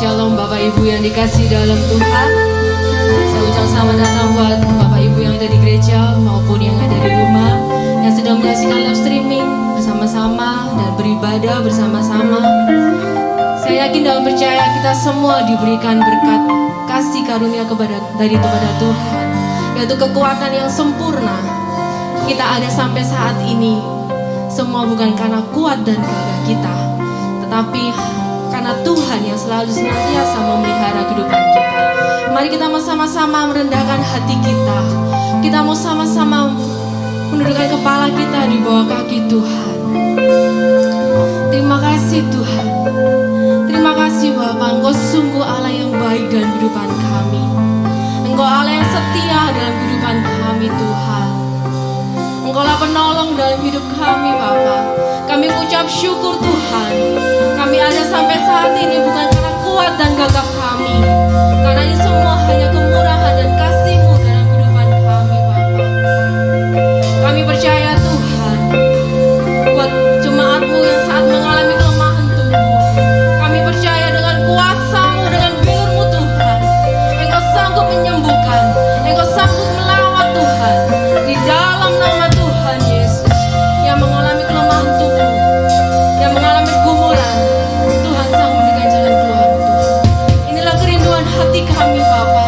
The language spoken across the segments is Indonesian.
Shalom Bapak Ibu yang dikasih dalam Tuhan. Saya ucap Selamat datang buat Bapak Ibu yang ada di gereja maupun yang ada di rumah, yang sedang menyaksikan live streaming bersama-sama dan beribadah bersama-sama. Saya yakin dan percaya kita semua diberikan berkat kasih karunia kepada Tuhan, yaitu kekuatan yang sempurna. Kita ada sampai saat ini semua bukan karena kuat dan gagah kita, tetapi karena Tuhan yang selalu senantiasa memelihara kehidupan kita. Mari kita mau sama-sama merendahkan hati kita. Kita mau sama-sama menundukkan kepala kita di bawah kaki Tuhan. Terima kasih Tuhan. Terima kasih Bapa, Engkau sungguh Allah yang baik dalam kehidupan kami. Engkau Allah yang setia dalam kehidupan kami Tuhan. Engkaulah penolong dalam hidup kami Bapa. Kami mengucap syukur Tuhan. Kami ada sampai saat ini bukan karena kuat dan gagah kami, karena ini semua hanya kemurahan dan kasih-Mu dalam kehidupan kami Bapa. Kami percaya Tuhan buat jemaat-Mu yang saat mengalami kelemahan tubuh. Kami percaya dengan kuasa-Mu, dengan bilur-Mu Tuhan, Engkau sanggup menyembuhkan, Engkau sanggup melawat Tuhan. Di dalam nama Tuhan Yesus, yang mengalami kelemahan tubuh, yang mengalami pergumulan, Tuhan sanggup memberikan jalan keluar Tuhan. Inilah kerinduan hati kami Bapa.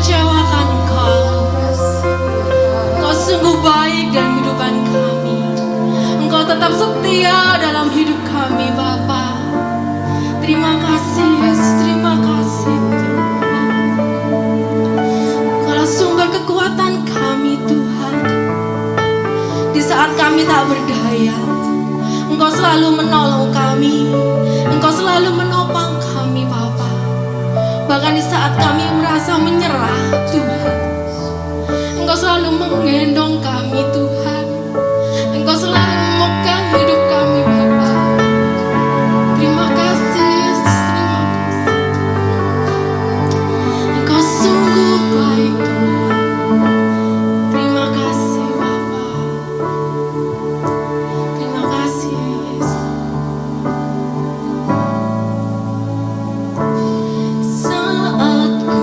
mengecewakan Engkau. Engkau sungguh baik dalam kehidupan kami. Engkau tetap setia dalam hidup kami, Bapa. Terima kasih, Yesus. Terima kasih. Engkaulah sumber kekuatan kami, Tuhan. Di saat kami tak berdaya, Engkau selalu menolong kami. Engkau selalu menopang kami, Bapa. Bahkan di saat kami merasa menyerah, Tuhan, Engkau selalu menggendong kami, Tuhan. Engkau selalu memegang hidup kami, Bapa. Terima kasih, Yesus. Terima kasih. Engkau sungguh baik, Tuhan. Terima kasih, Bapa. Terima kasih, Yesus. Saat ku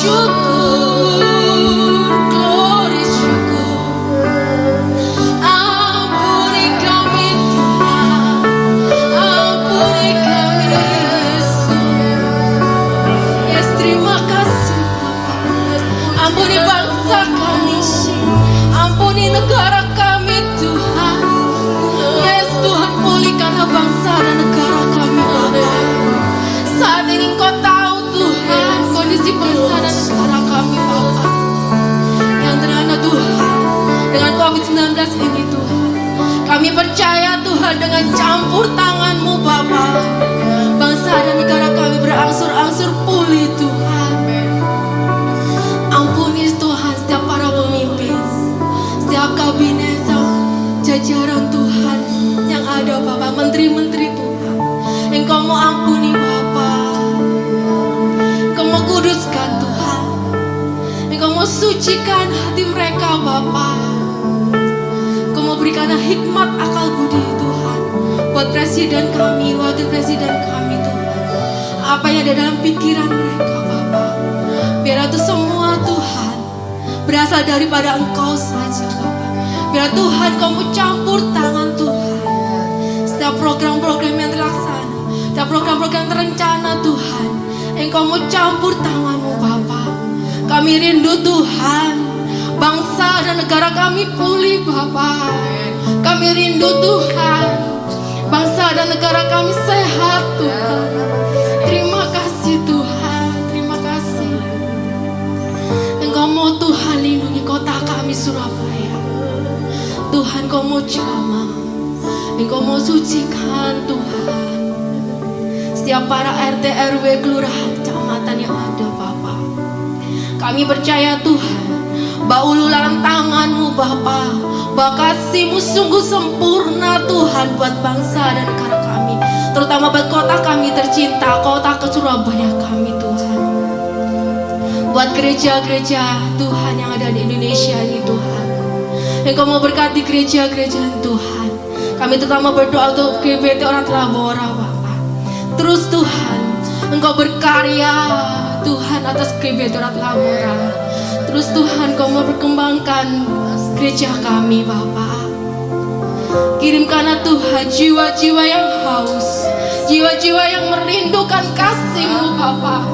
syukur, glory syukur. Ampuni kami Tuhan, ampuni kami Yesus. Yes, terima kasih Bapa. Ampuni bangsa kami, ampuni negara kami Tuhan. Yes Tuhan, pulihkanlah bangsa dan negara kami Bapa. Saat ini Kau tahu Tuhan kondisi bangsa dan negara kami Bapa yang terhana Tuhan dengan COVID-19 ini Tuhan. Kami percaya Tuhan dengan campur tangan-Mu Bapa, bangsa dan negara kami berangsur-angsur pulih Tuhan. Ampuni Tuhan setiap para pemimpin, setiap kabinet, jajaran Tuhan yang ada Bapa, menteri-menteri Tuhan. Engkau mau ampuni Bapa, Engkau mau kuduskan Tuhan, Engkau mau sucikan hati mereka Bapa. Engkau mau berikan hikmat akal budi Tuhan buat presiden kami, wakil presiden kami Tuhan. Apa yang ada dalam pikiran mereka Bapa, biar itu semua Tuhan berasal daripada Engkau saja Bapa. Biar Tuhan Kau mau campur tangan Tuhan setiap program-program yang terlaksana, setiap program-program terencana Tuhan. Engkau mau campur tangan-Mu Bapa. Kami rindu Tuhan, bangsa dan negara kami pulih Bapa. Kami rindu Tuhan, bangsa dan negara kami sehat Tuhan. Terima kasih Tuhan, terima kasih. Engkau mau Tuhan lindungi kota kami Surabaya. Tuhan Kau mau jamah, Engkau mau sucikan Tuhan setiap para RT, RW, kelurahan, kecamatan yang ada Bapa. Kami percaya Tuhan bahwa uluran tangan-Mu Bapa, bahwa kasih-Mu sungguh sempurna Tuhan buat bangsa dan negara kami, terutama buat kota kami tercinta, kota ke Surabaya kami Tuhan. Buat gereja-gereja Tuhan yang ada di Indonesia ini Tuhan, Engkau mau berkati gereja-gereja Tuhan. Kami terutama berdoa untuk GBT Orang Telabora Bapa. Terus Tuhan, Engkau berkarya Tuhan atas GBT Orang Telabora. Terus Tuhan, Kau mau berkembangkan gereja kami Bapa. Kirimkanlah Tuhan jiwa-jiwa yang haus, jiwa-jiwa yang merindukan kasih-Mu Bapa,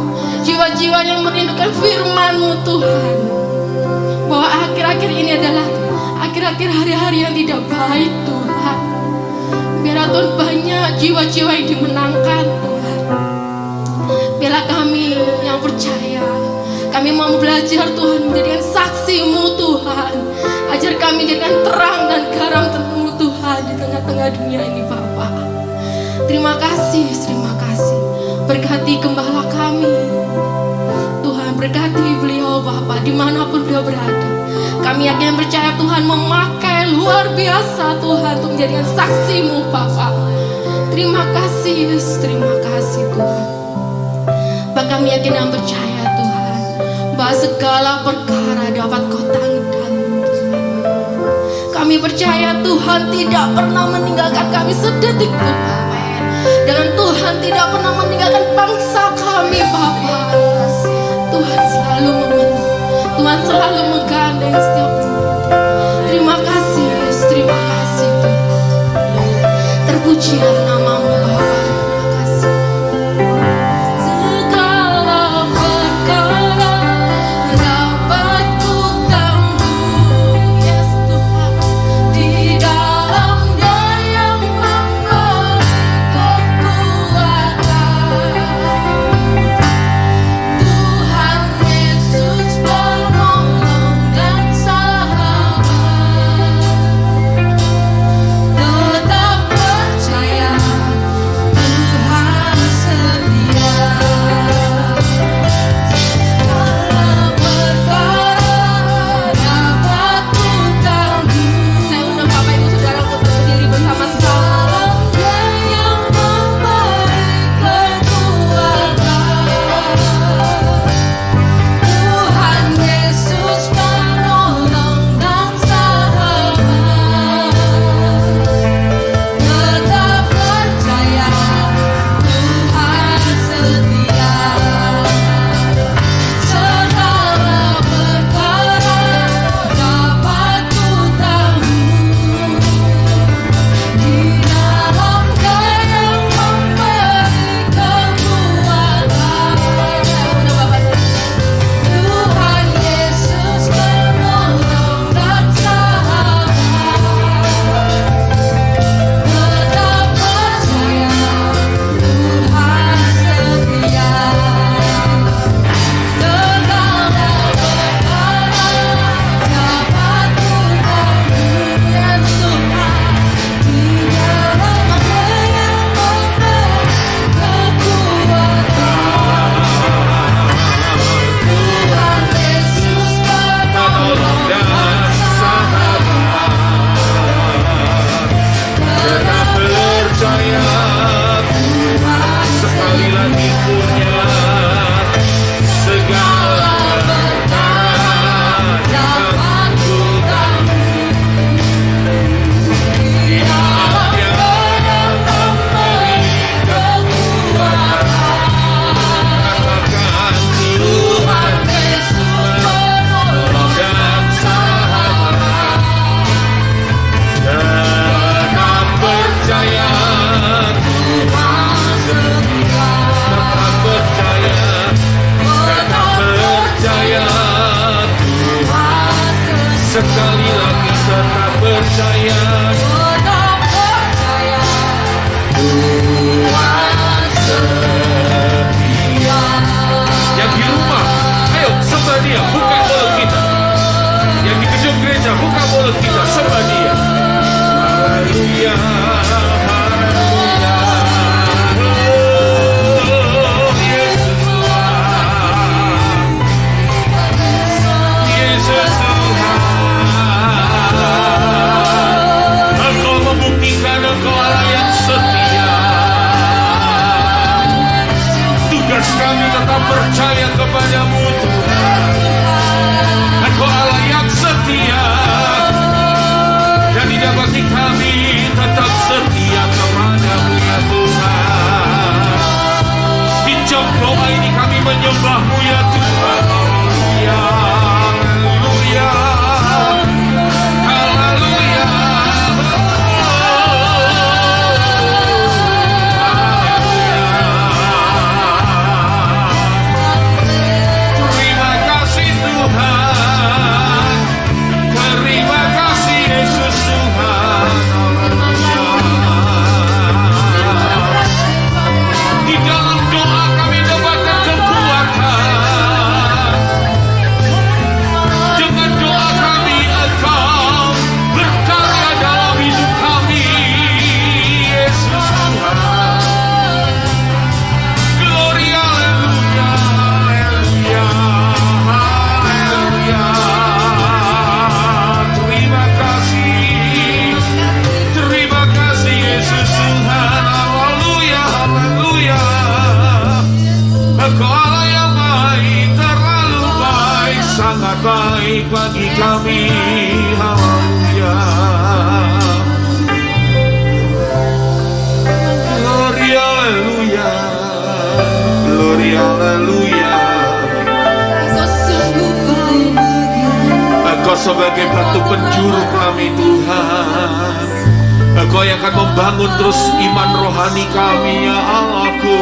jiwa-jiwa yang merindukan firman-Mu Tuhan. Bahwa akhir-akhir ini adalah akhir-akhir hari-hari yang tidak baik Tuhan. Biarlah Tuhan banyak jiwa-jiwa yang dimenangkan Tuhan. Biarlah kami yang percaya, kami mau belajar Tuhan menjadikan saksi-Mu Tuhan. Ajar kami jadikan terang dan garam-Mu Tuhan di tengah-tengah dunia ini Bapa. Terima kasih, terima kasih. Berkati gembala kami Tuhan, berkati beliau Bapa dimanapun beliau berada. Kami yakin percaya Tuhan memakai luar biasa Tuhan untuk menjadikan saksi-Mu Bapa. Terima kasih Yesus, terima kasih Tuhan. Bahkan kami yakin dan percaya Tuhan bahwa segala perkara dapat Kau tanggung. Kami percaya Tuhan tidak pernah meninggalkan kami sedetik pun Bapa. Dan Tuhan tidak pernah meninggalkan bangsa kami Bapa. Tuhan selalu memenuhi, Tuhan selalu menggandeng setiap umat. Terima kasih Yesus, terima kasih Tuhan. Terpujilah nama-Mu Bapa. Terima kasih. Segala perkara dapat Ku tanggung, yes Tuhan, di dalam Dia yang memberi kekuatan. Tuhan Yesus penolong dan sahabat. Tetap percaya kami tetap percaya kepadamu Tuhan. Engkau Allah yang setia, dan tidak bagi kami tetap setia kepadamu ya Tuhan. Di jam doa ini kami menyembahmu ya Tuhan. Haleluya, haleluya, terima kasih Tuhan, terima kasih Yesus Tuhan. Di dalam doa kami dapatkan kekuatan. Dengan doa kami Engkau berkarya dalam hidup kami Yesus Tuhan. Gloria, haleluya, haleluya, haleluya. Terima kasih Yesus Tuhan. Haleluya, haleluya. Engkau Allah yang baik, terlalu baik, sangat baik bagi kami. Haleluya. Gloria, haleluya. Gloria, haleluya. Engkau sebagai batu penjuru kami Tuhan. Engkau yang akan membangun terus iman rohani kami ya Allahku.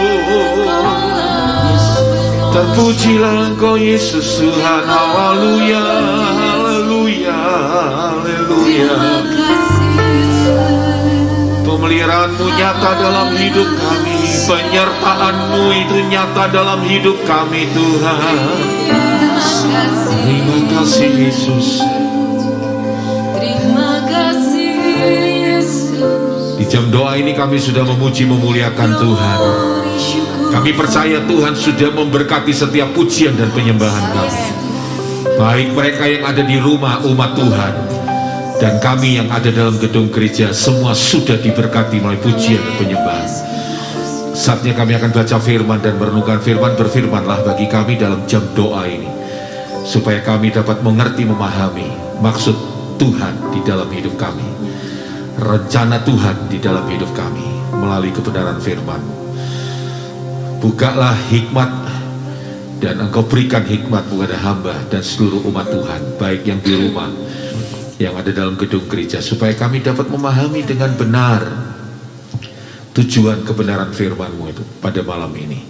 Terpujilah Engkau Yesus Tuhan. Haleluya, haleluya, haleluya. Pemeliharaan-Mu nyata dalam hidup kami, penyertaan-Mu itu nyata dalam hidup kami Tuhan. Terima kasih Yesus. Terima kasih Yesus. Di jam doa ini kami sudah memuji memuliakan Tuhan. Kami percaya Tuhan sudah memberkati setiap pujian dan penyembahan kami. Baik mereka yang ada di rumah umat Tuhan dan kami yang ada dalam gedung gereja, semua sudah diberkati melalui pujian dan penyembahan. Saatnya kami akan baca firman dan merenungkan firman. Berfirmanlah bagi kami dalam jam doa ini, supaya kami dapat mengerti, memahami maksud Tuhan di dalam hidup kami, rencana Tuhan di dalam hidup kami melalui kebenaran firman. Bukalah hikmat dan Engkau berikan hikmat kepada hamba dan seluruh umat Tuhan, baik yang di rumah, yang ada dalam gedung gereja, supaya kami dapat memahami dengan benar tujuan kebenaran firman-Mu itu pada malam ini.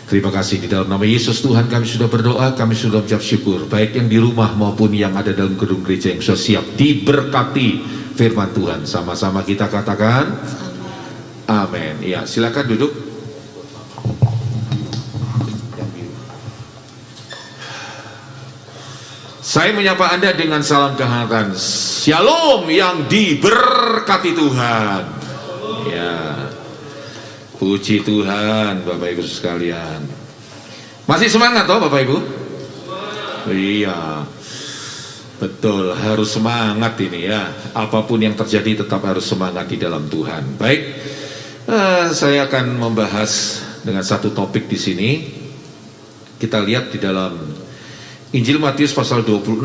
Terima kasih, di dalam nama Yesus Tuhan kami sudah berdoa, kami sudah mengucap syukur. Baik yang di rumah maupun yang ada dalam gedung gereja yang sudah siap diberkati firman Tuhan. Sama-sama kita katakan amin. Ya, silakan duduk. Saya menyapa Anda dengan salam kehangatan. Shalom yang diberkati Tuhan. Ya, puji Tuhan Bapak Ibu sekalian. Masih semangat toh Bapak Ibu? Iya, betul, harus semangat ini ya. Apapun yang terjadi tetap harus semangat di dalam Tuhan. Baik, saya akan membahas dengan satu topik di sini. Kita lihat di dalam Injil Matius pasal 26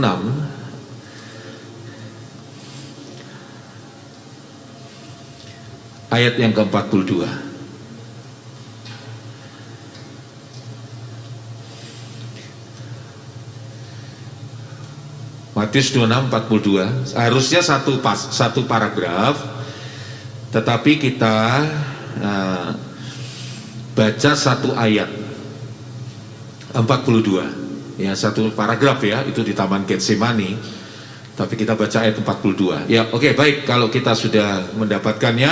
ayat yang ke-42. Matius 26:42. Harusnya satu paragraf, tetapi kita baca satu ayat 42. Ya, satu paragraf ya, itu di Taman Getsemani. Tapi kita baca ayat 42. Ya, oke, baik, kalau kita sudah mendapatkannya,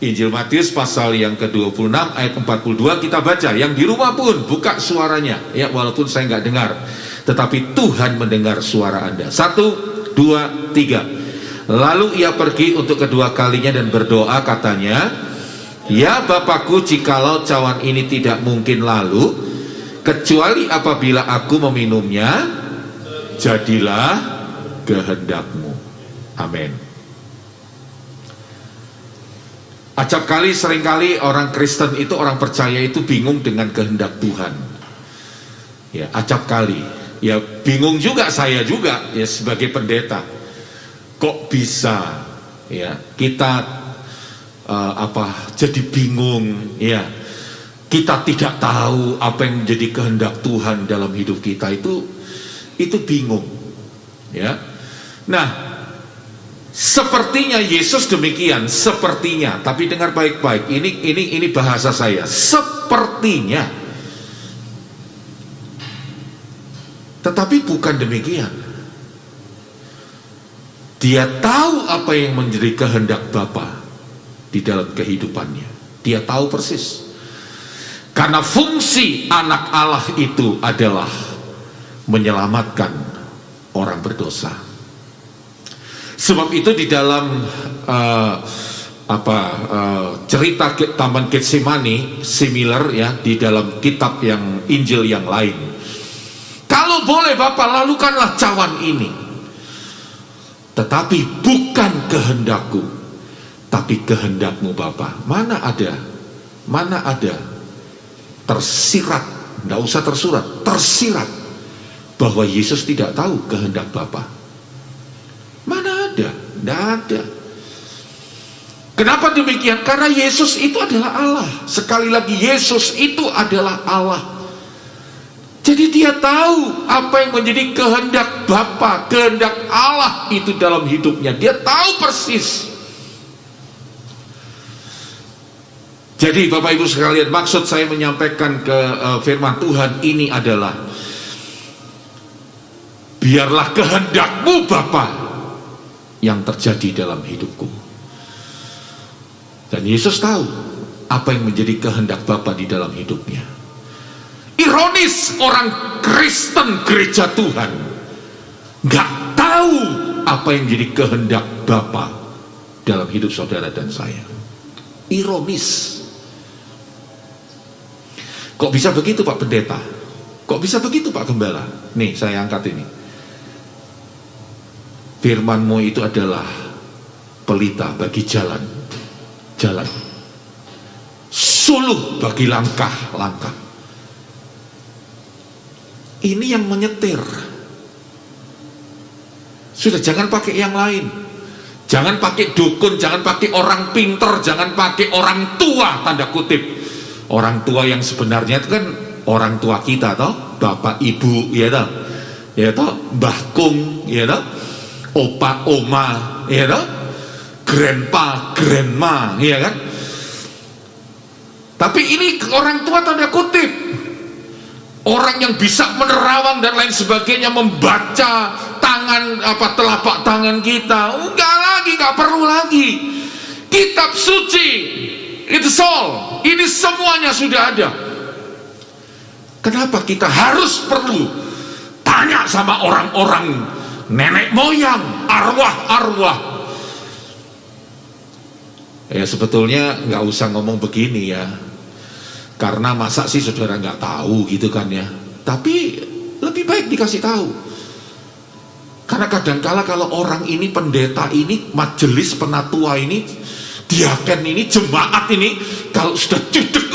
Injil Matius pasal yang ke-26 ayat 42 kita baca. Yang di rumah pun buka suaranya. Ya, walaupun saya nggak dengar, tetapi Tuhan mendengar suara Anda. 1, 2, 3. Lalu ia pergi untuk kedua kalinya dan berdoa, katanya, "Ya Bapakku, jikalau cawan ini tidak mungkin lalu, kecuali apabila aku meminumnya, jadilah kehendak-Mu." Amin. Acap kali, seringkali orang Kristen itu, orang percaya itu bingung dengan kehendak Tuhan. Ya, acap kali. Ya, bingung juga saya juga ya sebagai pendeta. Kok bisa ya kita jadi bingung ya. Kita tidak tahu apa yang menjadi kehendak Tuhan dalam hidup kita, itu bingung. Ya. Nah, sepertinya Yesus demikian, sepertinya, tapi dengar baik-baik, ini bahasa saya, sepertinya. Tetapi bukan demikian. Dia tahu apa yang menjadi kehendak Bapa di dalam kehidupannya. Dia tahu persis. Karena fungsi anak Allah itu adalah menyelamatkan orang berdosa. Sebab itu di dalam cerita Taman Getsemani, similar ya di dalam kitab yang Injil yang lain. Kalau boleh Bapa, lakukanlah cawan ini. Tetapi bukan kehendakku, tapi kehendakmu Bapa. Mana ada tersirat, tidak usah tersurat, tersirat bahwa Yesus tidak tahu kehendak Bapa. Mana ada? Tidak ada. Kenapa demikian? Karena Yesus itu adalah Allah. Sekali lagi, Yesus itu adalah Allah. Jadi dia tahu apa yang menjadi kehendak Bapa, kehendak Allah itu dalam hidupnya. Dia tahu persis. Jadi Bapak Ibu sekalian, maksud saya menyampaikan ke firman Tuhan ini adalah, biarlah kehendakmu Bapa yang terjadi dalam hidupku. Dan Yesus tahu apa yang menjadi kehendak Bapa di dalam hidupnya. Ironis, orang Kristen gereja Tuhan nggak tahu apa yang menjadi kehendak Bapa dalam hidup saudara dan saya. Ironis. Kok bisa begitu Pak Pendeta? Kok bisa begitu Pak Gembala? Nih saya angkat ini. Firman-Mu itu adalah pelita bagi jalan, suluh bagi langkah-langkah. Ini yang menyetir. Sudah, jangan pakai yang lain. Jangan pakai dukun, jangan pakai orang pinter, jangan pakai orang tua, tanda kutip. Orang tua yang sebenarnya itu kan orang tua kita toh, bapak ibu ya toh, mbah kung ya toh, opa oma ya toh, grandpa grandma ya kan. Tapi ini orang tua tanda kutip, orang yang bisa menerawang dan lain sebagainya, membaca tangan telapak tangan kita. Nggak perlu lagi kitab suci. Itu all, ini semuanya sudah ada. Kenapa kita harus perlu tanya sama orang-orang nenek moyang, arwah-arwah? Ya sebetulnya nggak usah ngomong begini ya, karena masa sih saudara nggak tahu gitu kan ya. Tapi lebih baik dikasih tahu. Karena kadangkala kalau orang ini, pendeta ini, majelis penatua ini, diaken ini, jemaat ini, kalau sudah cedek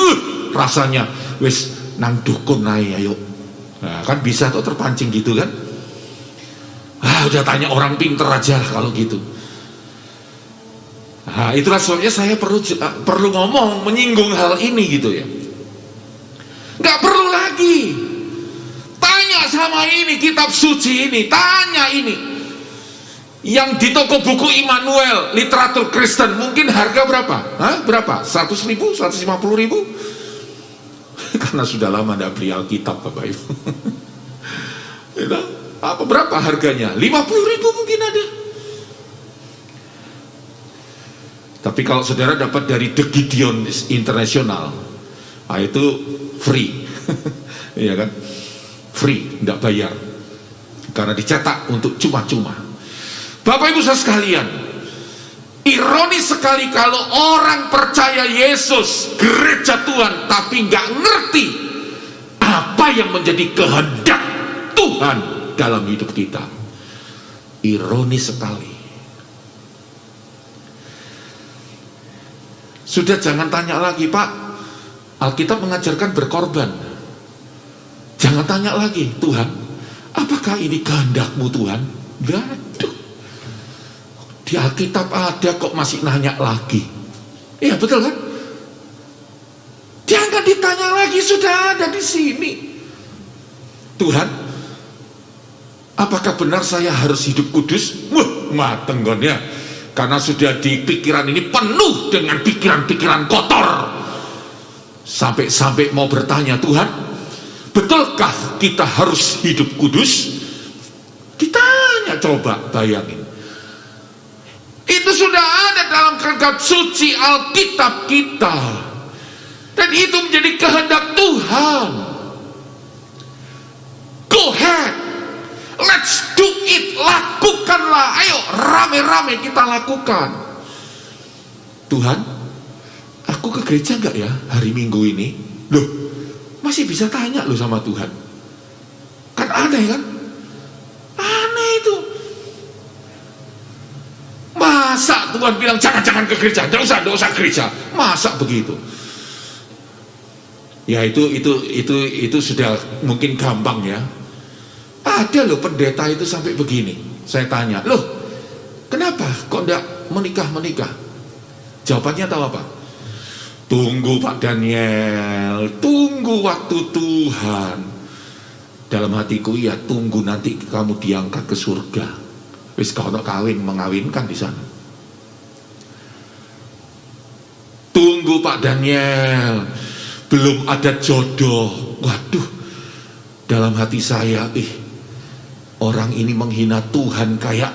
rasanya wis nang dukun naik ayo. Nah, kan bisa tuh terpancing gitu kan. Udah tanya orang pinter aja lah kalau gitu. Nah, itulah sebabnya saya perlu ngomong, menyinggung hal ini gitu ya. Nggak perlu lagi tanya sama ini kitab suci ini, tanya ini. Yang di toko buku Immanuel literatur Kristen mungkin harga berapa? Berapa? 100.000, 150.000? Karena sudah lama tidak beli Alkitab Bapak Ibu. Berapa harganya? 50.000 mungkin ada. Tapi kalau saudara dapat dari The Gideon International, itu free. Iya kan? Free, tidak bayar. Karena dicetak untuk cuma-cuma. Bapak Ibu sekalian, ironis sekali kalau orang percaya Yesus, gereja Tuhan, tapi nggak ngerti apa yang menjadi kehendak Tuhan dalam hidup kita. Ironis sekali. Sudah jangan tanya lagi, Pak. Alkitab mengajarkan berkorban. Jangan tanya lagi, Tuhan, apakah ini kehendak-Mu Tuhan? Gaduh. Di Alkitab ada kok masih nanya lagi. Iya betul kan? Jangan ditanya lagi, sudah ada di sini. Tuhan, apakah benar saya harus hidup kudus? Wah, mateng kan ya. Karena sudah di pikiran ini penuh dengan pikiran-pikiran kotor. Sampai-sampai mau bertanya, Tuhan, betulkah kita harus hidup kudus? Ditanya, coba bayangin. Itu sudah ada dalam kitab suci Alkitab kita. Dan itu menjadi kehendak Tuhan. Go ahead, let's do it. Lakukanlah, ayo rame-rame kita lakukan. Tuhan, aku ke gereja enggak ya hari Minggu ini? Loh, masih bisa tanya loh sama Tuhan. Kan aneh kan? Aneh itu. Masa Tuhan bilang jangan ke gereja, enggak usah gereja. Masa begitu? Ya itu sudah mungkin gampang ya. Ada loh pendeta itu sampai begini. Saya tanya, loh kenapa kok enggak menikah? Jawabannya tahu apa? Tunggu Pak Daniel, tunggu waktu Tuhan. Dalam hatiku, ya tunggu nanti kamu diangkat ke surga. Wis kalau kawin mengawinkan di sana. Tunggu Pak Daniel, belum ada jodoh. Waduh, dalam hati saya, orang ini menghina Tuhan kayak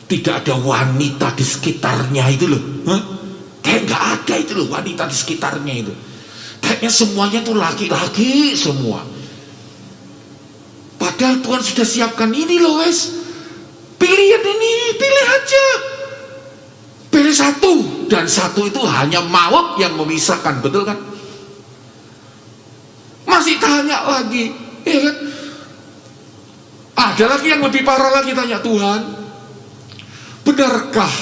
tidak ada wanita di sekitarnya itu loh. Kayak nggak ada itu loh wanita di sekitarnya itu. Kayaknya semuanya tuh laki-laki semua. Padahal Tuhan sudah siapkan ini loh wes. Pilih yang ini, pilih aja. Pilih satu, dan satu itu hanya maut yang memisahkan, betul kan? Masih tanya lagi, ya kan? Ada lagi yang lebih parah lagi, tanya, Tuhan, benarkah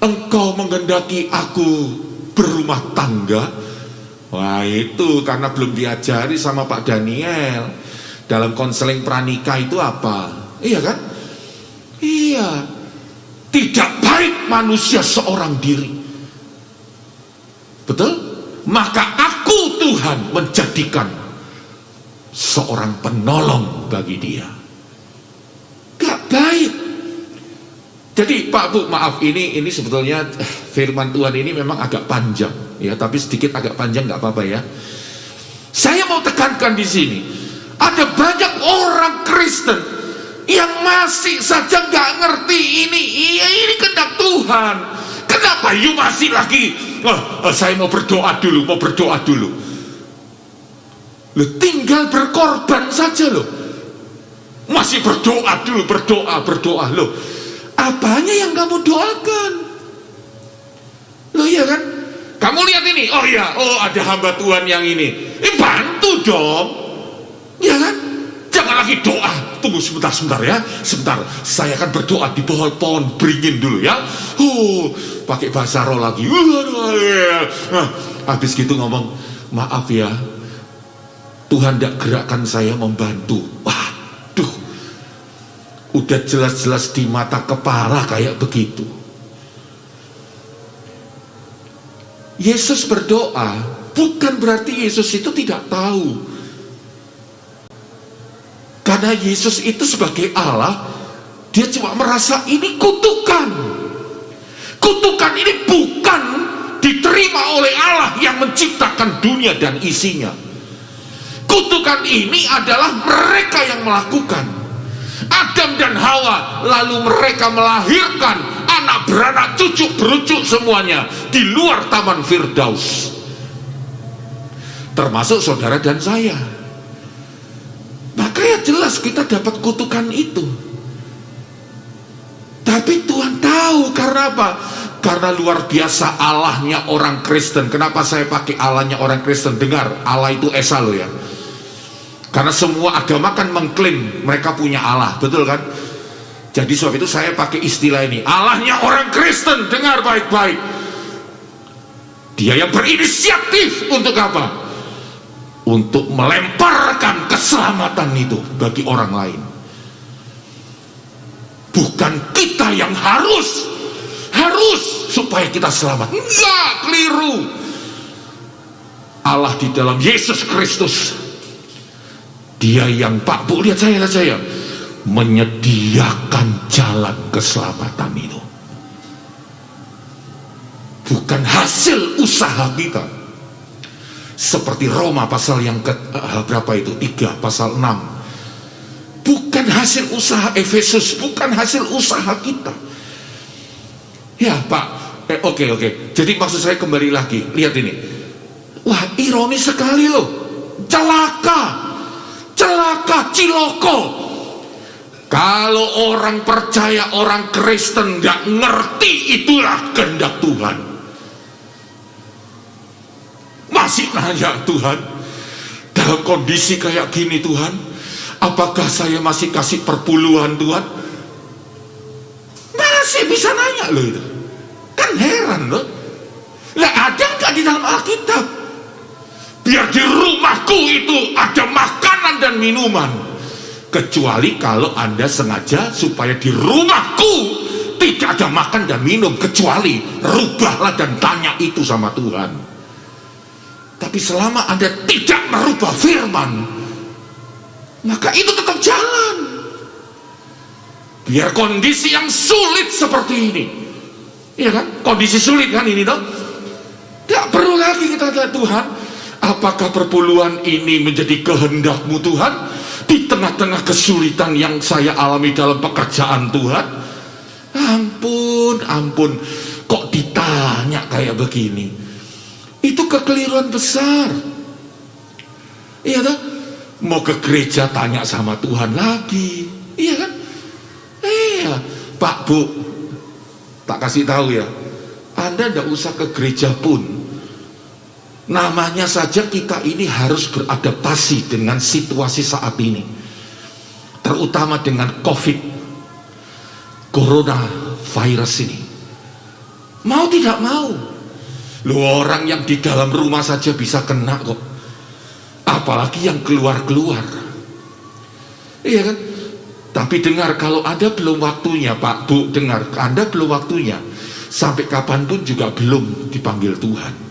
Engkau menghendaki aku berumah tangga? Wah, itu karena belum diajari sama Pak Daniel. Dalam konseling pranikah itu apa? Iya kan? Iya. Tidak baik manusia seorang diri. Betul? Maka aku Tuhan menjadikan seorang penolong bagi dia. Gak baik. Jadi Pak Bu, maaf, ini sebetulnya firman Tuhan ini memang agak panjang ya, tapi sedikit agak panjang nggak apa-apa ya. Saya mau tekankan di sini, ada banyak orang Kristen yang masih saja nggak ngerti ini kehendak Tuhan. Kenapa you masih lagi saya mau berdoa dulu. Loh, tinggal berkorban saja loh. Masih berdoa dulu, berdoa loh. Apanya yang kamu doakan? Loh ya kan? Kamu lihat ini, ada hamba Tuhan yang ini. Bantu dong. Ya kan? Jangan lagi doa. Tunggu sebentar ya. Sebentar, saya akan berdoa di bawah pohon beringin dulu ya. Pakai bahasa roh lagi. Habis gitu ngomong, maaf ya, Tuhan tidak gerakkan saya membantu. Waduh, udah jelas-jelas di mata kepala kayak begitu. Yesus berdoa bukan berarti Yesus itu tidak tahu. Karena Yesus itu sebagai Allah, dia cuma merasa ini kutukan. Kutukan ini bukan diterima oleh Allah yang menciptakan dunia dan isinya. Kutukan ini adalah mereka yang melakukan. Adam dan Hawa, lalu mereka melahirkan anak beranak, cucu berucuk semuanya di luar Taman Firdaus, termasuk saudara dan saya. Maka ya jelas kita dapat kutukan itu. Tapi Tuhan tahu, karena apa? Karena luar biasa Allahnya orang Kristen. Kenapa saya pakai Allahnya orang Kristen? Dengar, Allah itu Esa loh ya. Karena semua agama kan mengklaim mereka punya Allah, betul kan? Jadi sebab itu saya pakai istilah ini, Allahnya orang Kristen. Dengar baik-baik. Dia yang berinisiatif untuk apa? Untuk melemparkan keselamatan itu bagi orang lain. Bukan kita yang harus supaya kita selamat. Enggak, keliru. Allah di dalam Yesus Kristus, Dia yang, Pak Bu, lihat saya menyediakan jalan keselamatan itu. Bukan hasil usaha kita. Seperti Roma pasal yang berapa itu? 3 pasal 6. Bukan hasil usaha Efesus, bukan hasil usaha kita. Ya Pak, oke. Jadi maksud saya kembali lagi, lihat ini. Wah, ironis sekali loh. Celaka, ciloko. Kalau orang percaya, orang Kristen gak ngerti itulah kehendak Tuhan. Masih nanya, Tuhan, dalam kondisi kayak gini Tuhan, apakah saya masih kasih perpuluhan Tuhan? Masih bisa nanya loh itu. Kan heran loh. Lah ada nggak di dalam Alkitab? Biar di rumahku itu ada makanan dan minuman. Kecuali kalau Anda sengaja supaya di rumahku tidak ada makan dan minum. Kecuali rubahlah dan tanya itu sama Tuhan. Tapi selama Anda tidak merubah firman, maka itu tetap jalan. Biar kondisi yang sulit seperti ini, iya kan? Kondisi sulit kan ini dong. Tidak perlu lagi kita tanya, Tuhan, apakah perpuluhan ini menjadi kehendak-Mu Tuhan? Di tengah-tengah kesulitan yang saya alami dalam pekerjaan Tuhan, ampun, kok ditanya kayak begini? Itu kekeliruan besar. Iya kan? Mau ke gereja tanya sama Tuhan lagi, iya kan? Iya, Pak Bu, tak kasih tahu ya, Anda tidak usah ke gereja pun. Namanya saja kita ini harus beradaptasi dengan situasi saat ini, terutama dengan COVID, coronavirus ini. Mau tidak mau, lu orang yang di dalam rumah saja bisa kena kok, apalagi yang keluar-keluar. Iya kan? Tapi dengar, kalau Anda belum waktunya, Pak Bu, dengar, Anda belum waktunya, sampai kapanpun juga belum dipanggil Tuhan.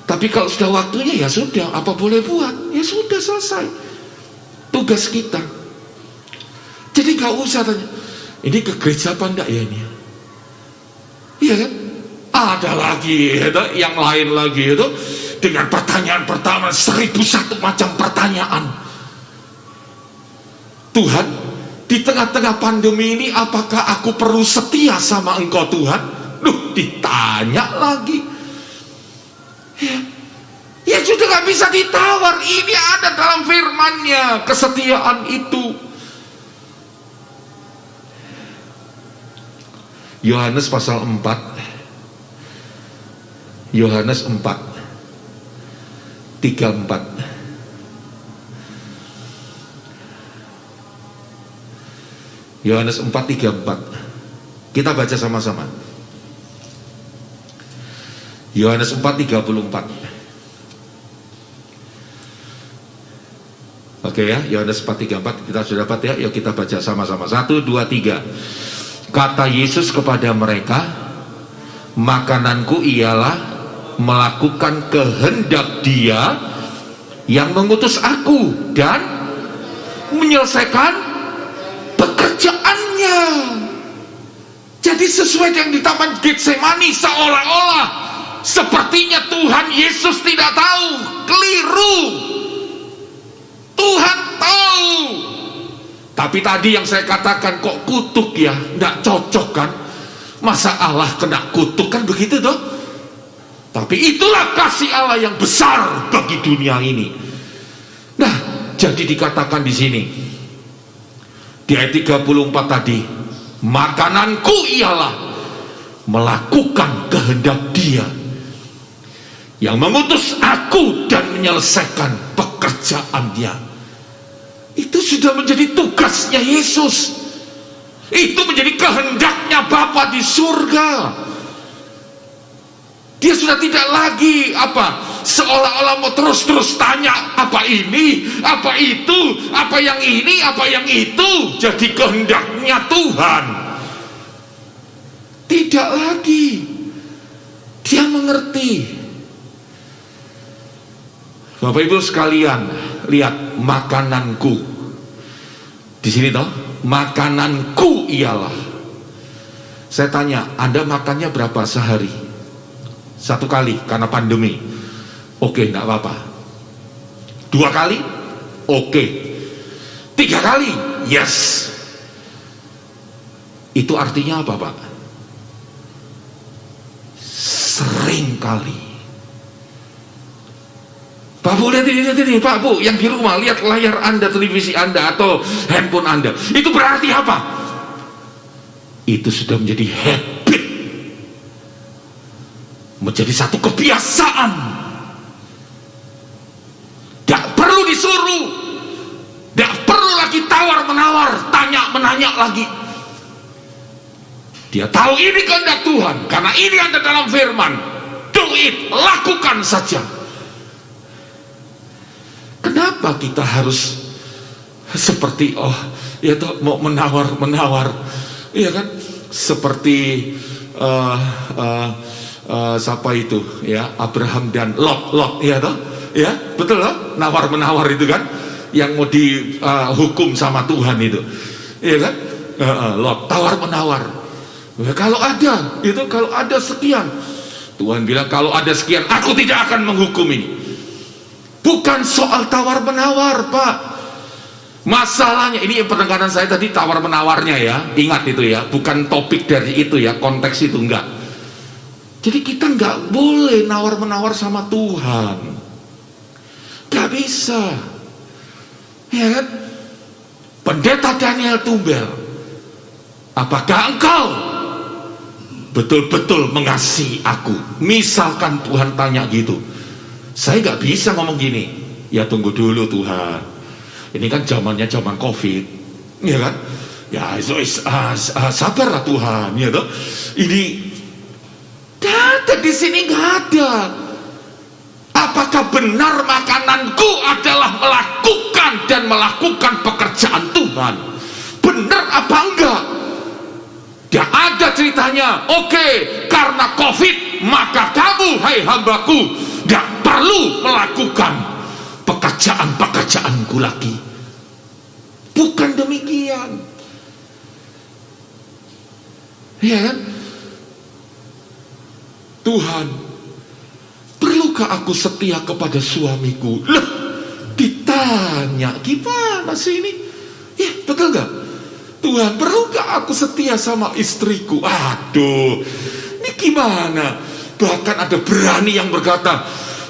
Tapi kalau sudah waktunya, ya sudah, apa boleh buat, ya sudah, selesai tugas kita. Jadi gak usah tanya, ini ke gereja apa enggak ya ini? Iya kan? Ada lagi itu, yang lain lagi itu, dengan pertanyaan pertama, 1001 macam pertanyaan. Tuhan, di tengah-tengah pandemi ini, apakah aku perlu setia sama Engkau Tuhan? Duh, ditanya lagi. Ya sudah gak bisa ditawar. Ini ada dalam firman-Nya, kesetiaan itu. Yohanes pasal 4, Yohanes 4 34. Yohanes 4:34. Kita baca sama-sama. Yohanes 4:34. Oke ya, Yohanes 4:34 kita sudah dapat ya. Yuk kita baca sama-sama. 1, 2, 3. Kata Yesus kepada mereka, makananku ialah melakukan kehendak Dia yang mengutus aku dan menyelesaikan pekerjaannya. Jadi sesuai yang di Taman Getsemani, seolah-olah sepertinya Tuhan Yesus tidak tahu. Keliru. Tuhan tahu. Tapi tadi yang saya katakan, kok kutuk ya, tidak cocok kan? Masa Allah kena kutuk kan begitu toh? Tapi itulah kasih Allah yang besar bagi dunia ini. Nah, jadi dikatakan di sini di ayat 34 tadi, makananku ialah melakukan kehendak Dia yang mengutus aku dan menyelesaikan pekerjaan Dia. Itu sudah menjadi tugasnya Yesus. Itu menjadi kehendaknya Bapa di surga. Dia sudah tidak lagi seolah-olah mau terus tanya apa ini, apa itu, apa yang ini, apa yang itu jadi kehendaknya Tuhan. Tidak lagi. Dia mengerti. Bapak Ibu sekalian, lihat makananku. Di sini toh, makananku ialah. Saya tanya, Anda makannya berapa sehari? 1 kali karena pandemi. Oke, enggak apa-apa. 2 kali? Oke. 3 kali? Yes. Itu artinya apa, Pak? Sering kali. Pak Bu, lihat ini, Pak Bu, yang di rumah, lihat layar Anda, televisi Anda, atau handphone Anda. Itu berarti apa? Itu sudah menjadi habit. Menjadi satu kebiasaan. Tidak perlu disuruh, tidak perlu lagi tawar-menawar, tanya-menanya lagi. Dia tahu ini kehendak Tuhan, karena ini ada dalam firman. Do it, lakukan saja. Kenapa kita harus seperti mau menawar, iya kan? Seperti siapa itu ya, Abraham dan Lot ya toh, ya betul loh, nawar menawar itu kan, yang mau dihukum sama Tuhan itu, ya kan? Lot tawar menawar. Kalau ada sekian, Tuhan bilang kalau ada sekian, aku tidak akan menghukum ini. Bukan soal tawar menawar, Pak. Masalahnya ini penekanan saya tadi tawar menawarnya ya, ingat itu ya, bukan topik dari itu ya, konteks itu enggak. Jadi kita nggak boleh nawar-menawar sama Tuhan, nggak bisa, ya kan? Pendeta Daniel Tumbel, apakah engkau betul-betul mengasihi aku? Misalkan Tuhan tanya gitu, saya nggak bisa ngomong gini, ya tunggu dulu Tuhan, ini kan zamannya zaman COVID, ya kan? Ya sabarlah Tuhan, ya toh. Ini data di sini nggak ada. Apakah benar makananku adalah melakukan pekerjaan Tuhan? Benar apa enggak? Tidak ada ceritanya. Oke, karena COVID maka kamu, hai hambaku, tidak perlu melakukan pekerjaanku lagi. Bukan demikian. Ya kan? Tuhan, perlukah aku setia kepada suamiku? Loh, ditanya, gimana sih ini? Ya, betul gak? Tuhan, perlukah aku setia sama istriku? Aduh, ini gimana? Bahkan ada berani yang berkata,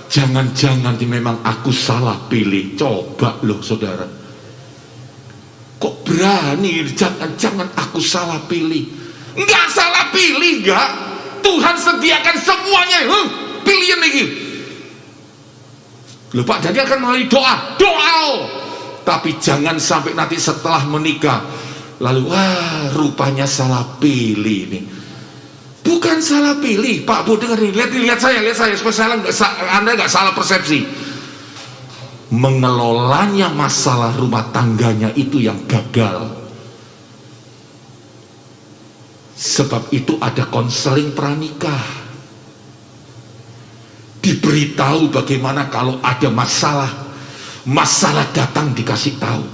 jangan-jangan memang aku salah pilih. Coba loh saudara, kok berani? Jangan-jangan aku salah pilih. Enggak salah pilih, enggak. Tuhan sediakan semuanya. Pilihan lagi. Loh Pak, jadi akan melalui doa. Tapi jangan sampai nanti setelah menikah lalu rupanya salah pilih ini. Bukan salah pilih, Pak Bu, dengerin, lihat saya supaya Anda nggak salah persepsi. Mengelolanya masalah rumah tangganya itu yang gagal. Sebab itu ada konseling pranikah. Diberitahu bagaimana kalau ada masalah datang dikasih tahu.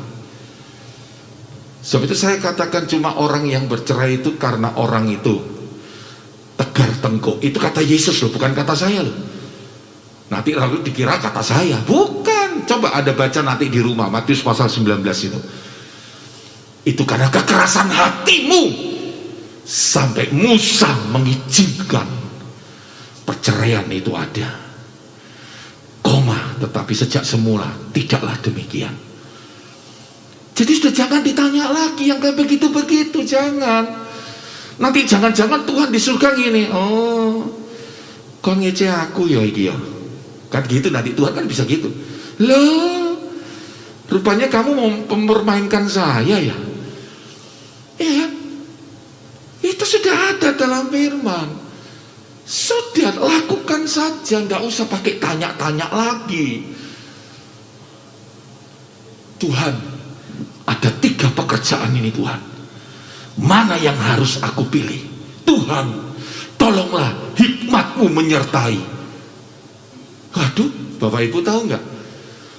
Sebab itu saya katakan cuma orang yang bercerai itu karena orang itu tegar tengkuk. Itu kata Yesus loh, bukan kata saya loh. Nanti lalu dikira kata saya. Bukan. Coba ada baca nanti di rumah, Matius pasal 19 itu. Itu karena kekerasan hatimu sampai Musa mengizinkan perceraian itu ada. Tetapi sejak semula tidaklah demikian. Jadi sudah jangan ditanya lagi yang kayak begitu-begitu, jangan. Nanti jangan-jangan Tuhan di surga gini, kon ngece aku ya iki ya. Kan gitu nanti Tuhan kan bisa gitu. Loh, rupanya kamu mau mempermainkan saya ya. Ya, itu sudah ada dalam firman. Sudah, lakukan saja, nggak usah pakai tanya-tanya lagi. Tuhan, ada 3 pekerjaan ini Tuhan, mana yang harus aku pilih? Tuhan, tolonglah hikmat-Mu menyertai. Waduh, Bapak Ibu tahu nggak?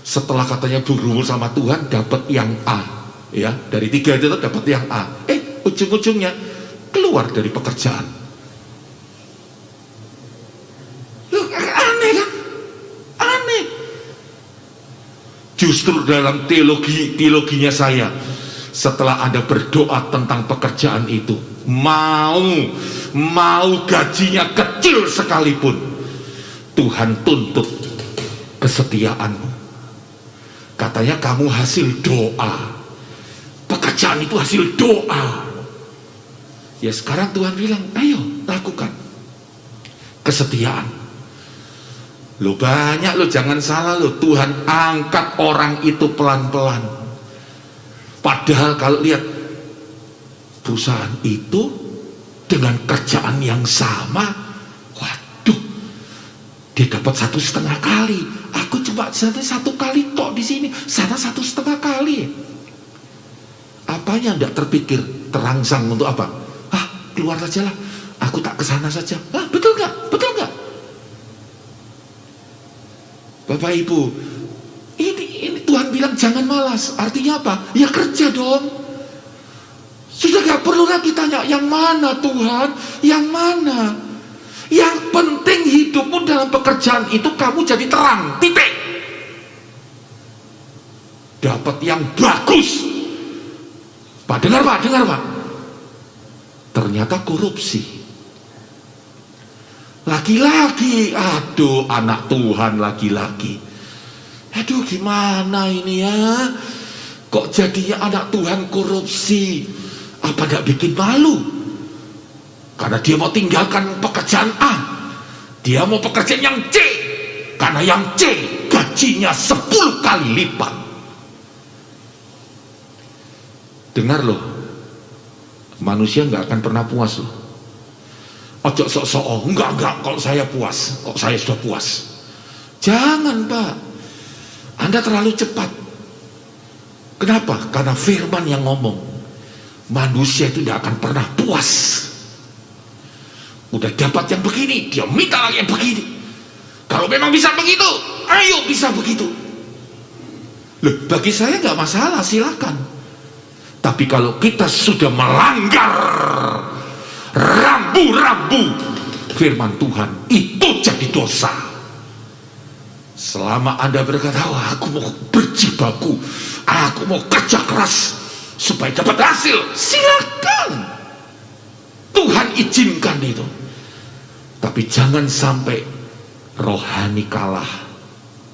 Setelah katanya bergumul sama Tuhan, dapat yang A, ya, dari 3 itu dapat yang A. Ujung-ujungnya keluar dari pekerjaan. Loh, aneh kan? Aneh. Justru dalam teologinya saya, setelah Anda berdoa tentang pekerjaan itu, mau gajinya kecil sekalipun, Tuhan tuntut kesetiaanmu. Katanya kamu hasil doa, pekerjaan itu hasil doa. Ya sekarang Tuhan bilang, ayo lakukan kesetiaan. Lo banyak lo, jangan salah lo, Tuhan angkat orang itu pelan-pelan. Padahal kalau lihat perusahaan itu dengan kerjaan yang sama, waduh, dia dapat 1,5 kali. Aku cuma 1 kali tok di sini, sana 1,5 kali. Apanya tidak terpikir, terangsang untuk apa? Keluar saja lah, aku tak kesana saja. Betul nggak? Betul nggak? Bapak Ibu, ini Tuhan bilang jangan malas. Artinya apa? Ya kerja dong. Sudah gak perlu lagi tanya yang mana Tuhan, yang mana. Yang penting hidupmu dalam pekerjaan itu kamu jadi terang, titik. Dapat yang bagus. Pak, dengar Pak, dengar Pak. Ternyata korupsi. Laki-laki, aduh, anak Tuhan laki-laki. Aduh, gimana ini ya? Kok jadinya anak Tuhan korupsi? Apa gak bikin malu? Karena dia mau tinggalkan pekerjaan A, dia mau pekerjaan yang C, karena yang C gajinya 10 kali lipat. Dengar loh, manusia nggak akan pernah puas loh. Ojo sok-sok, enggak, kalau saya puas, kok saya sudah puas. Jangan Pak, Anda terlalu cepat. Kenapa? Karena firman yang ngomong, manusia itu tidak akan pernah puas. Udah dapat yang begini, dia minta lagi yang begini. Kalau memang bisa begitu, ayo bisa begitu. Loh, bagi saya nggak masalah, silakan. Tapi kalau kita sudah melanggar rambu-rambu firman Tuhan, itu jadi dosa. Selama Anda berkata, aku mau berjibaku, aku mau kerja keras supaya dapat hasil, silakan. Tuhan izinkan itu. Tapi jangan sampai rohani kalah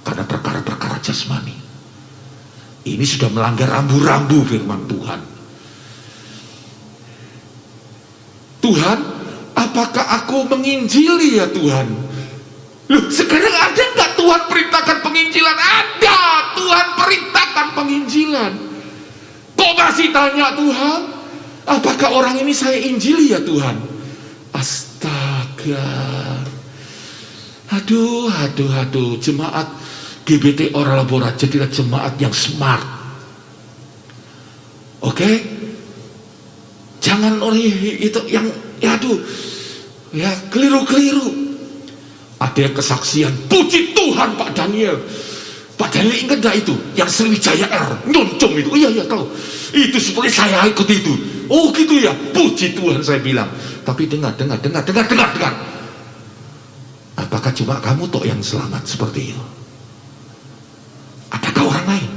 karena perkara-perkara jasmani. Ini sudah melanggar rambu-rambu firman Tuhan. Tuhan, apakah aku menginjili ya Tuhan? Loh, sekarang ada nggak Tuhan perintahkan penginjilan? Ada, Tuhan perintahkan penginjilan. Kok masih tanya Tuhan? Apakah orang ini saya injili ya Tuhan? Astaga. Aduh, jemaat GBT Ora Labora, jadilah jemaat yang smart. Oke? Jangan oleh itu yang keliru-keliru. Ada kesaksian, puji Tuhan Pak Daniel. Pak Daniel ingat gak itu? Yang Sriwijaya Air, nyoncong itu. Iya tahu. Itu seperti saya ikut itu. Oh gitu ya, puji Tuhan saya bilang. Tapi dengar. Apakah cuma kamu toh yang selamat seperti itu? Adakah orang lain?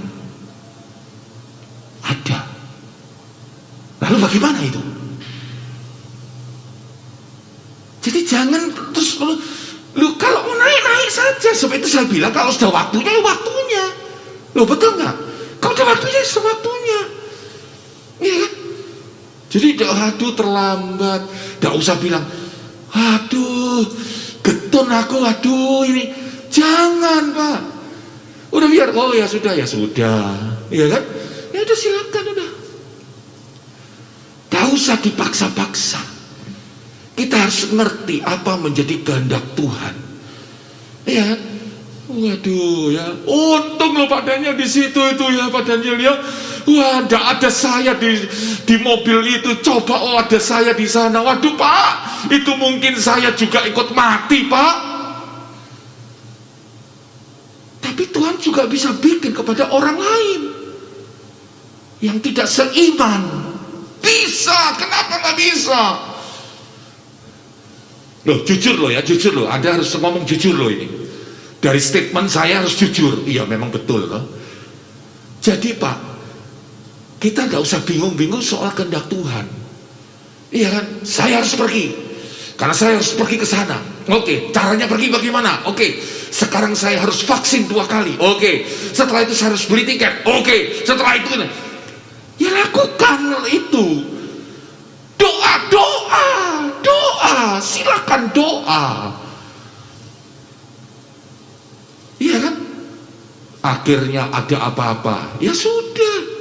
Ada. Lalu bagaimana itu? Jadi jangan terus lu kalau mau naik saja. Sebab itu saya bilang kalau sudah waktunya, ya waktunya. Loh betul nggak? Kalau sudah waktunya, sudah waktunya. Iya kan? Jadi terlambat. Nggak usah bilang, getun aku, ini. Jangan Pak. Udah biar, ya sudah. Iya kan? Ya udah silakan udah. Gak usah dipaksa-paksa. Kita harus ngerti apa menjadi kehendak Tuhan. Ya, waduh ya, untung loh Pak Daniel di situ itu ya Pak Daniel ya. Wah, tidak ada saya di mobil itu. Coba, oh ada saya di sana. Waduh Pak, itu mungkin saya juga ikut mati Pak. Tapi Tuhan juga bisa bikin kepada orang lain yang tidak seiman. Bisa, kenapa nggak bisa? Loh, jujur loh ya, jujur loh. Anda harus ngomong jujur loh ini. Dari statement saya harus jujur. Iya, memang betul loh. Jadi Pak, kita nggak usah bingung-bingung soal kehendak Tuhan. Iya kan? Saya harus pergi. Karena saya harus pergi ke sana. Oke, caranya pergi bagaimana? Oke, sekarang saya harus vaksin 2 kali. Oke, setelah itu saya harus beli tiket. Oke, setelah itu, ya lakukan itu. Doa, silakan doa. Iya kan? Akhirnya ada apa-apa, ya sudah.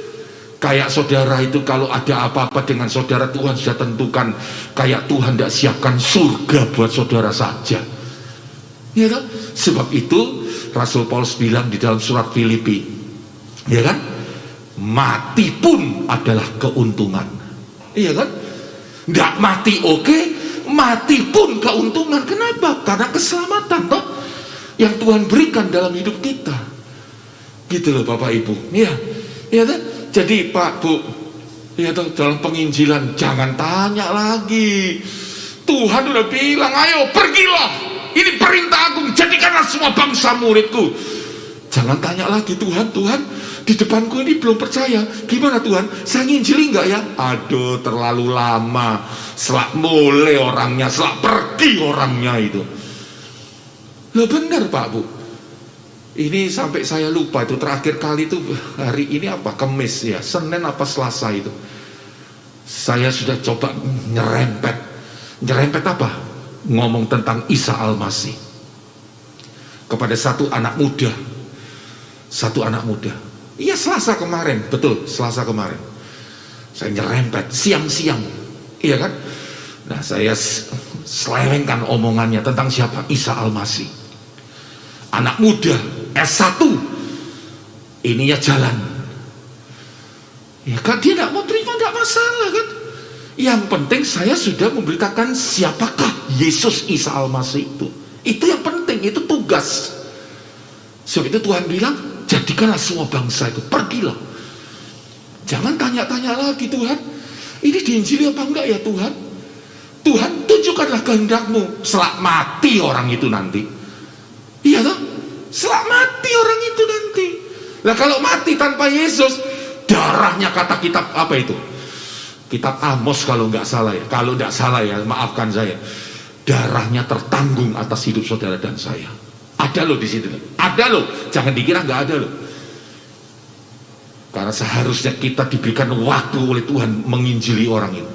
Kayak saudara itu kalau ada apa-apa dengan saudara, Tuhan sudah tentukan. Kayak Tuhan tidak siapkan surga buat saudara saja. Ya kan? Sebab itu Rasul Paulus bilang di dalam surat Filipi, ya kan? Mati pun adalah keuntungan. Iya kan? Nggak mati oke, mati pun keuntungan. Kenapa? Karena keselamatan toh yang Tuhan berikan dalam hidup kita. Gitu loh Bapak Ibu. Iya, iya toh? Jadi Pak Bu, ya toh, dalam penginjilan jangan tanya lagi. Tuhan udah bilang, ayo pergilah. Ini perintah agung, jadikanlah semua bangsa muridku. Jangan tanya lagi, Tuhan, di depanku ini belum percaya. Gimana Tuhan? Saya nginjili enggak ya? Aduh, terlalu lama. Selak mulai orangnya, selak pergi orangnya itu. Loh benar Pak Bu. Ini sampai saya lupa itu terakhir kali itu hari ini apa? Kamis ya, Senin apa Selasa itu. Saya sudah coba nyerempet. Nyerempet apa? Ngomong tentang Isa Al-Masih kepada satu anak muda. Iya Selasa kemarin, betul Selasa kemarin. Saya nyerempet siang-siang, iya kan? Nah saya selewengkan omongannya tentang siapa? Isa Al-Masih. Anak muda S1, ininya jalan. Ya kan dia tidak mau terima, tidak masalah kan? Yang penting saya sudah memberitakan siapakah Yesus Isa Al-Masih itu. Itu yang penting, itu tugas. Sebab itu Tuhan bilang, jadikanlah semua bangsa itu, pergilah. Jangan tanya-tanya lagi, Tuhan ini diinjili apa enggak ya Tuhan? Tuhan tunjukkanlah kehendak-Mu. Selak mati orang itu nanti. Iya toh? Selak mati orang itu nanti. Nah kalau mati tanpa Yesus, darahnya kata kitab apa itu? Kitab Amos kalau nggak salah ya. Kalau nggak salah ya, maafkan saya. Darahnya tertanggung atas hidup saudara dan saya. Ada loh di situ. Ada loh. Jangan dikira nggak ada loh. Karena seharusnya kita diberikan waktu oleh Tuhan menginjili orang itu.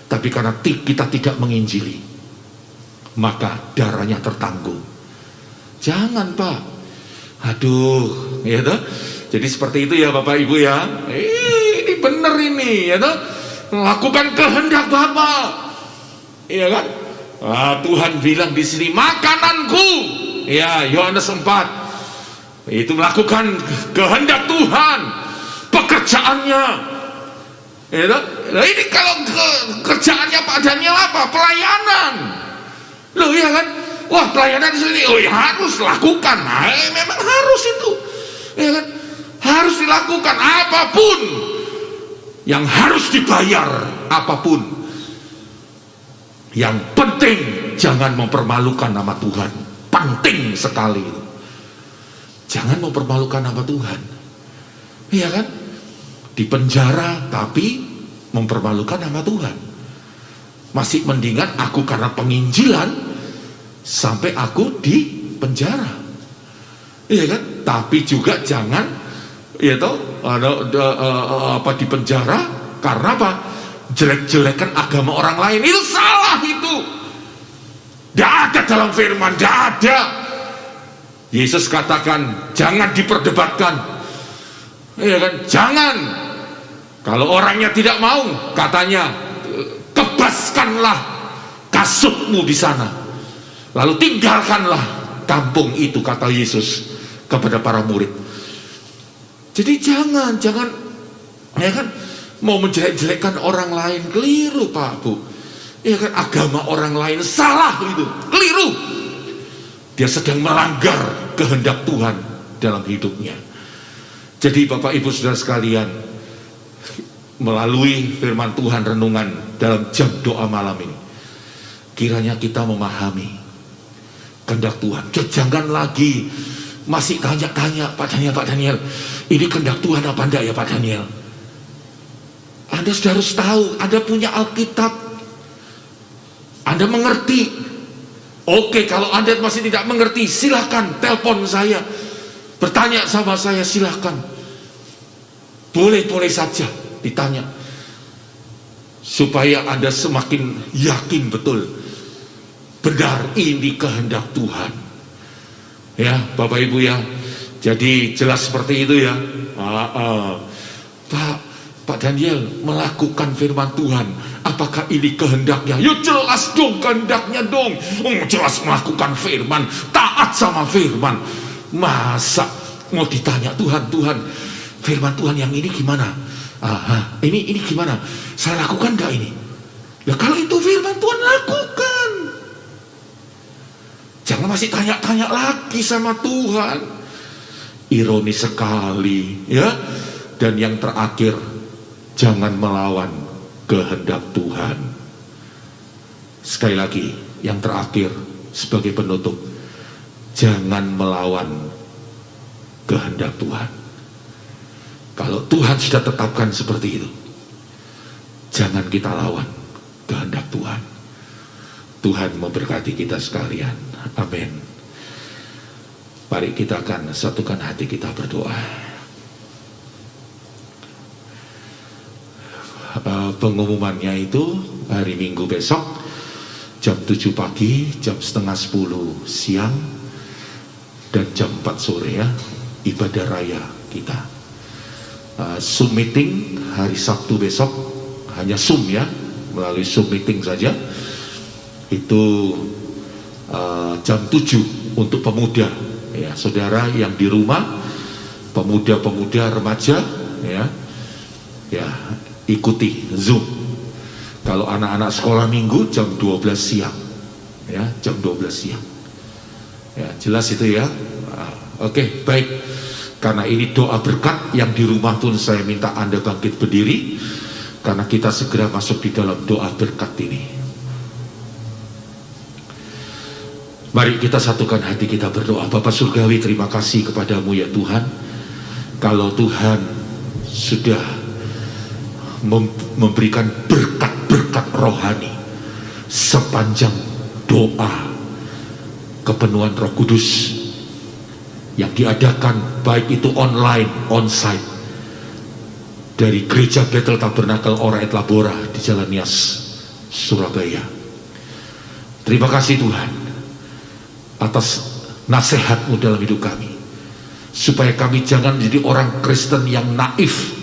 Tapi karena kita tidak menginjili, maka darahnya tertanggung. Jangan Pak. Aduh, ya toh. Jadi seperti itu ya Bapak Ibu ya. Ini benar ini, ya toh. Lakukan kehendak Bapa. Iya kan? Tuhan bilang di sini makananku. Ya, Yohanes 4. Itu melakukan kehendak Tuhan. Pekerjaannya. Ya toh. Nah, ini kalau kerjaannya Pak Daniel apa? Pelayanan. Loh ya kan? Wah pelayanan di sini, oh ya harus lakukan. Nah, memang harus itu, ya kan? Harus dilakukan apapun yang harus dibayar, apapun. Yang penting jangan mempermalukan nama Tuhan. Penting sekali. Jangan mempermalukan nama Tuhan, ya kan? Di penjara tapi mempermalukan nama Tuhan. Masih mendingan aku karena penginjilan sampai aku di penjara, iya kan? Tapi juga jangan, ya toh, apa di penjara karena apa? Jelek-jelekan agama orang lain. Itu salah itu. Tidak ada dalam firman, tidak ada. Yesus katakan jangan diperdebatkan, iya kan? Jangan. Kalau orangnya tidak mau, katanya kebaskanlah hasutmu di sana, lalu tinggalkanlah kampung itu, kata Yesus kepada para murid. Jadi jangan ya kan, mau menjelek-jelekkan orang lain, keliru Pak Bu. Ya kan, agama orang lain salah itu, keliru. Dia sedang melanggar kehendak Tuhan dalam hidupnya. Jadi Bapak Ibu Saudara sekalian, melalui firman Tuhan renungan dalam jam doa malam ini, kiranya kita memahami kehendak Tuhan. Jangan lagi masih tanya-tanya, Pak Daniel, ini kehendak Tuhan apa enggak ya Pak Daniel? Anda sudah harus tahu, Anda punya Alkitab, Anda mengerti. Oke, kalau Anda masih tidak mengerti, silahkan telepon saya, bertanya sama saya, silahkan. Boleh-boleh saja ditanya, supaya Anda semakin yakin betul benar ini kehendak Tuhan. Ya Bapak Ibu ya, jadi jelas seperti itu ya. Pak Daniel melakukan firman Tuhan, apakah ini kehendaknya? Ya jelas dong kehendaknya dong. Jelas melakukan firman, taat sama firman. Masa mau ditanya Tuhan, firman Tuhan yang ini gimana? Ini gimana? Saya lakukan gak ini? Ya kalau itu firman Tuhan, lakukan. Jangan masih tanya-tanya lagi sama Tuhan. Ironis sekali ya. Dan yang terakhir, jangan melawan kehendak Tuhan. Sekali lagi, yang terakhir sebagai penutup, jangan melawan kehendak Tuhan. Kalau Tuhan sudah tetapkan seperti itu, jangan kita lawan kehendak Tuhan. Tuhan memberkati kita sekalian. Amin. Mari kita akan satukan hati kita berdoa. Pengumumannya itu hari Minggu besok jam 7 pagi, jam setengah 10 siang, dan jam 4 sore ya, ibadah raya kita. Zoom meeting hari Sabtu besok, hanya Zoom ya, melalui Zoom meeting saja. Itu jam 7 untuk pemuda ya, saudara yang di rumah, pemuda-pemuda remaja ya, ikuti Zoom. Kalau anak-anak sekolah minggu jam 12 siang ya, jam 12 siang ya, jelas itu ya. Oke, baik. Karena ini doa berkat, yang di rumah pun saya minta Anda bangkit berdiri, karena kita segera masuk di dalam doa berkat ini. Mari kita satukan hati kita berdoa. Bapa Surgawi, terima kasih kepadamu ya Tuhan. Kalau Tuhan sudah memberikan berkat-berkat rohani sepanjang doa kepenuhan Roh Kudus yang diadakan, baik itu online, onsite, dari Gereja Bethel Tabernakel Ora et Labora di Jalan Nias, Surabaya. Terima kasih Tuhan atas nasihat-Mu dalam hidup kami, supaya kami jangan menjadi orang Kristen yang naif,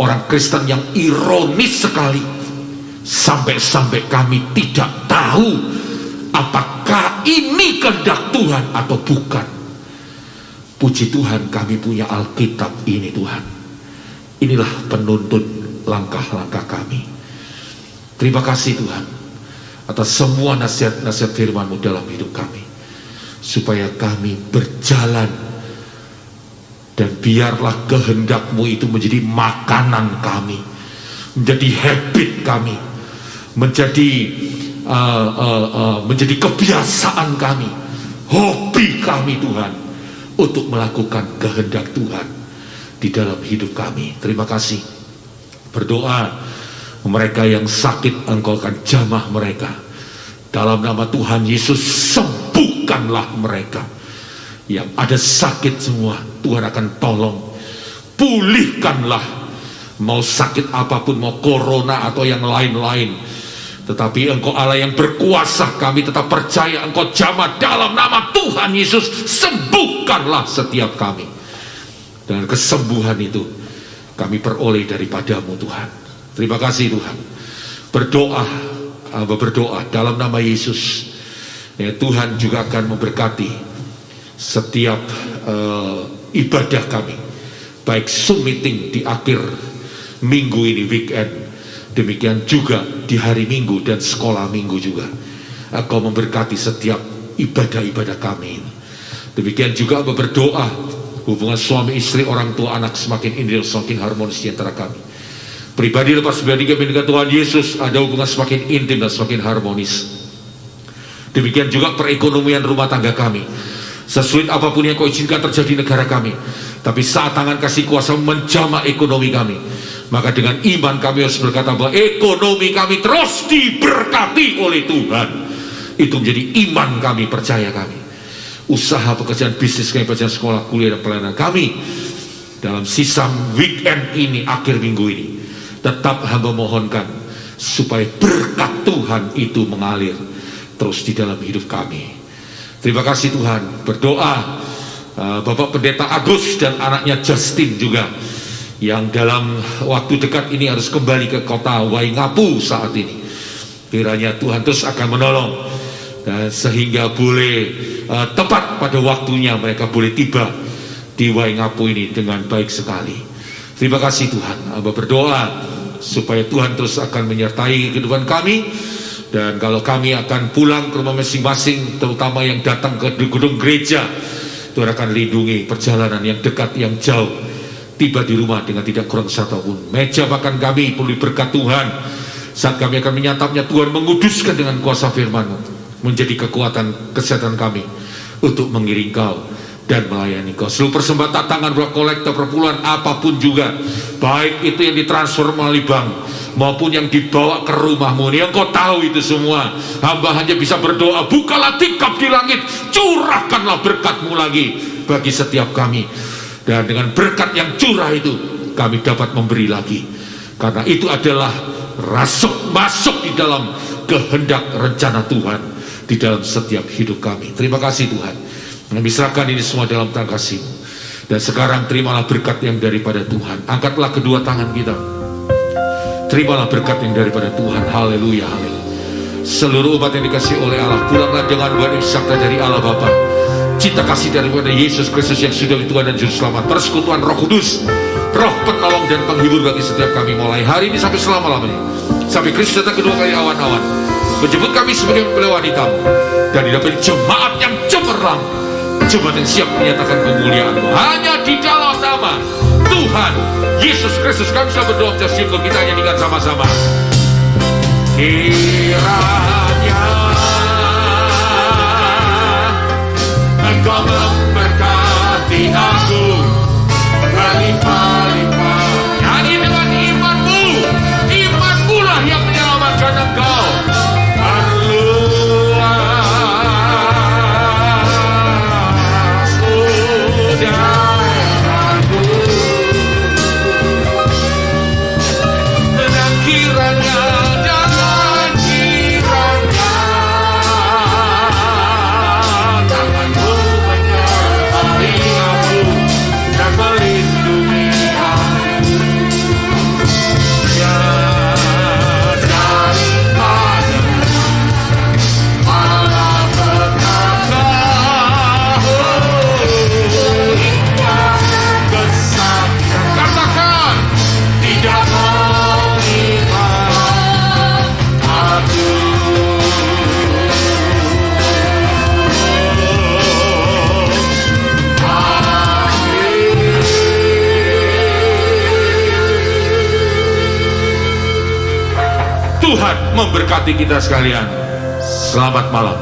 orang Kristen yang ironis sekali, sampai-sampai kami tidak tahu apakah ini kehendak Tuhan atau bukan. Puji Tuhan, kami punya Alkitab ini Tuhan. Inilah penuntun langkah-langkah kami. Terima kasih Tuhan atas semua nasihat-nasihat firman-Mu dalam hidup kami, supaya kami berjalan, dan biarlah kehendak-Mu itu menjadi makanan kami, menjadi habit kami, menjadi kebiasaan kami, hobi kami Tuhan, untuk melakukan kehendak Tuhan di dalam hidup kami. Terima kasih. Berdoa, mereka yang sakit Engkau akan jamah mereka. Dalam nama Tuhan Yesus, sembuhkanlah mereka. Yang ada sakit semua, Tuhan akan tolong. Pulihkanlah. Mau sakit apapun, mau corona atau yang lain-lain, tetapi Engkau Allah yang berkuasa, kami tetap percaya Engkau jamah dalam nama Tuhan Yesus. Sembuhkanlah setiap kami. Dan kesembuhan itu kami peroleh daripada-Mu Tuhan. Terima kasih Tuhan. Berdoa hamba berdoa dalam nama Yesus, ya, Tuhan juga akan memberkati setiap ibadah kami, baik Zoom meeting di akhir minggu ini, weekend, demikian juga di hari Minggu dan sekolah Minggu juga. Engkau memberkati setiap ibadah-ibadah kami. Demikian juga hamba berdoa hubungan suami istri, orang tua, anak semakin indah, semakin harmonis di antara kami. Pribadi lepas pribadi kami dengan Tuhan Yesus ada hubungan semakin intim dan semakin harmonis. Demikian juga perekonomian rumah tangga kami. Sesulit apapun yang kau izinkan terjadi di negara kami, tapi saat tangan kasih kuasa menjamah ekonomi kami, maka dengan iman kami harus berkata bahwa ekonomi kami terus diberkati oleh Tuhan. Itu menjadi iman kami, percaya kami. Usaha, pekerjaan, bisnis kami, pekerjaan sekolah, kuliah, dan pelayanan kami dalam sisa weekend ini, akhir minggu ini, tetap hamba mohonkan supaya berkat Tuhan itu mengalir terus di dalam hidup kami. Terima kasih Tuhan. Berdoa Bapak Pendeta Agus dan anaknya Justin juga, yang dalam waktu dekat ini harus kembali ke kota Waingapu saat ini. Kiranya Tuhan terus akan menolong, dan sehingga boleh tepat pada waktunya mereka boleh tiba di Waingapu ini dengan baik sekali. Terima kasih Tuhan. Hamba berdoa supaya Tuhan terus akan menyertai kehidupan kami. Dan kalau kami akan pulang ke rumah masing-masing, terutama yang datang ke gedung gereja, Tuhan akan lindungi perjalanan yang dekat, yang jauh, tiba di rumah dengan tidak kurang satupun. Meja makan kami penuh berkat Tuhan. Saat kami akan menyantapnya, Tuhan menguduskan dengan kuasa firman, menjadi kekuatan kesehatan kami untuk mengiring Kau dan melayani Kau. Seluruh persembahan, tatangan, kolektor, perpuluhan, apapun juga, baik itu yang ditransfer melalui bank maupun yang dibawa ke rumahmu, yang Kau tahu itu semua. Hamba hanya bisa berdoa, bukalah tingkap di langit, curahkanlah berkat-Mu lagi bagi setiap kami. Dan dengan berkat yang curah itu, kami dapat memberi lagi, karena itu adalah masuk di dalam kehendak rencana Tuhan di dalam setiap hidup kami. Terima kasih Tuhan. Kami serahkan ini semua dalam tangan kasih-Mu. Dan sekarang terimalah berkat yang daripada Tuhan. Angkatlah kedua tangan kita, terimalah berkat yang daripada Tuhan. Haleluya, haleluya. Seluruh umat yang dikasih oleh Allah, pulanglah dengan buah sakta dari Allah Bapa, cinta kasih daripada Yesus Kristus yang sudah Tuhan dan Juru Selamat, persekutuan Roh Kudus, Roh penolong dan penghibur bagi setiap kami, mulai hari ini sampai selama-lamanya, sampai Kristus datang kedua kali awan-awan, menjemput kami sebagai mempelai wanita-Mu, dan didapat jemaat yang cemerlang, jemaat yang siap menyatakan kemuliaan-Mu. Hanya di dalam nama Tuhan Yesus Kristus kami sudah berdoa dan syukur. Kita nyanyikan sama-sama. Kiranya Engkau memberkati aku berlimpah-limpah. Nyanyi dengan iman-Mu, iman-Mu lah yang menyelamatkan engkau. Tuhan memberkati kita sekalian. Selamat malam.